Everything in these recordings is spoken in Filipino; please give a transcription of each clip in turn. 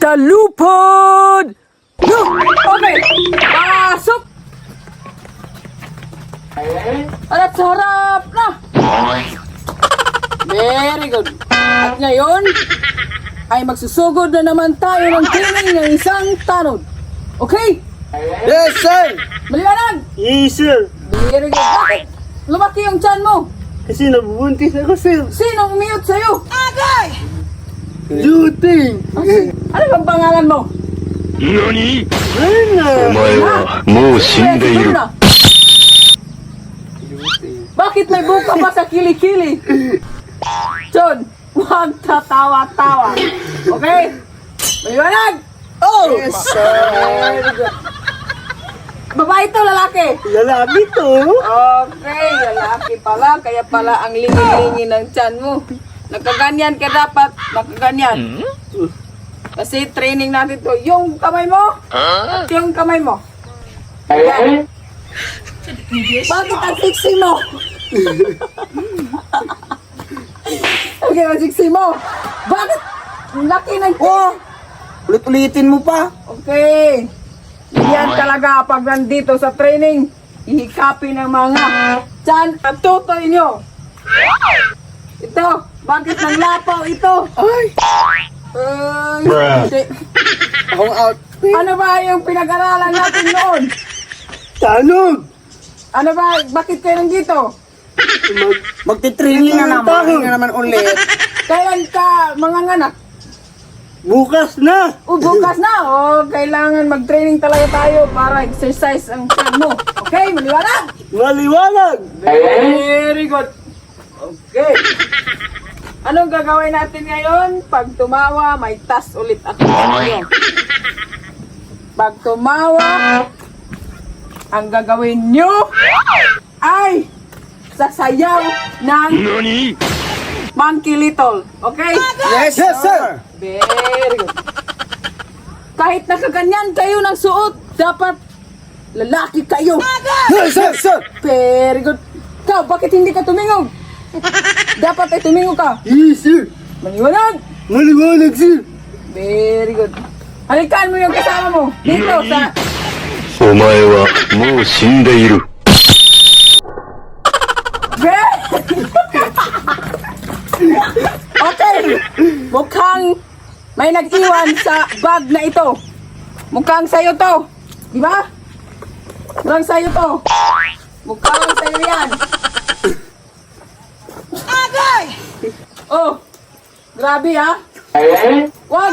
Talupod! Okay, pasok! At sa harap na! Very good. At ngayon, ay magsusugod na naman tayo ng training ng isang tanod. Okay? Yes, sir! Maliwanag! Yes, sir. Very good. Bakit? Lumaki yung tiyan mo. Kasi nabubuntis ako, sir. Sino umiyot sa'yo? Duting! Ano bang pangalan mo? 何 Ano? お前はもう死んでいる。 Bakit may buka pa sa kilikili? John, huwag tatawa-tawa. Okay? Maliwanag! Oh! Yes, sir! Babae to, lalaki? Lalaki to. Okay, lalaki pala. Kaya pala ang lingi-lingi ng tiyan mo. Nakaganyan ka dapat. Nakaganyan. Kasi training natin to. Yung kamay mo. At yung kamay mo. Ayan. Bakit ang sexy mo? Okay, ang sexy mo. Bakit? Ang laki ng Oh! Ulit-ulitin mo pa. Okay. Yan talaga pag nandito sa training. Ihikapin ng mga tiyan at tutoy nyo. Ito. Bakit nang lapaw ito? Ay! Hindi. Akong out. Ano ba yung pinag-aralan natin noon? Tanog. Ano ba? Bakit kayo nandito? Magti-training na naman. Training na naman ulit. Kailan ka manganganak? Bukas na. Bukas na. Kailangan mag-training talaga tayo para exercise ang tiyan mo. Okay, maliwanag? Maliwanag. Very good. Okay. Anong gagawin natin ngayon? Pag tumawa, may task ulit ako sa inyo. Pag tumawa, ang gagawin nyo ay sasayaw ng 何 Monkey Little. Okay? Yes, sir! Very good. Kahit nakaganyan kayo ng suot, dapat lalaki kayo. Yes, sir! Very good. Ikaw, bakit hindi ka tumingog? Dapat ay tumingog ka. Yes, sir. Maliwanag. Maliwanag, sir. Very good. Halikan mo yung kasama mo. Dito sa... お前はもう死んでいる。 Okay. Mukhang may nag-iwan sa bag na ito. Mukhang sa'yo to. Di ba? Mukhang sa'yo to. Mukhang sa'yo yan. Agay! Oh. Grabe ha. Wag.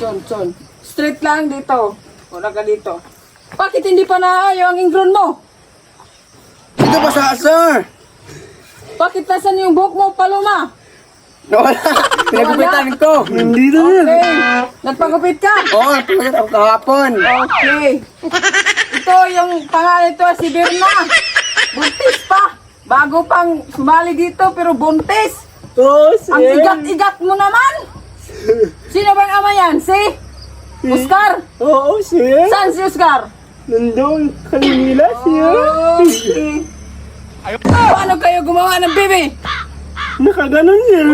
Chon. Straight lang dito. Wala ka dito. Bakit hindi pa naayo ang ingron mo? Ito pa sa sir! Bakit nasan yung buhok mo, Paloma? Wala! Pinagupitan ko! Nandito na. Okay. Nagpagupit ka? Oo, napagupit ako kahapon. Okay. Ito yung pangalan ito, si Berna. Buntis pa. Bago pang sumali dito, pero buntis. Oh, sir. Ang igat-igat mo naman. Sino bang ama yan? Si Oscar? Oo, sir. Saan si Oscar? Nandun kanila, sir. Okay. Paano kayo gumawa ng baby? Nakaganon, sir.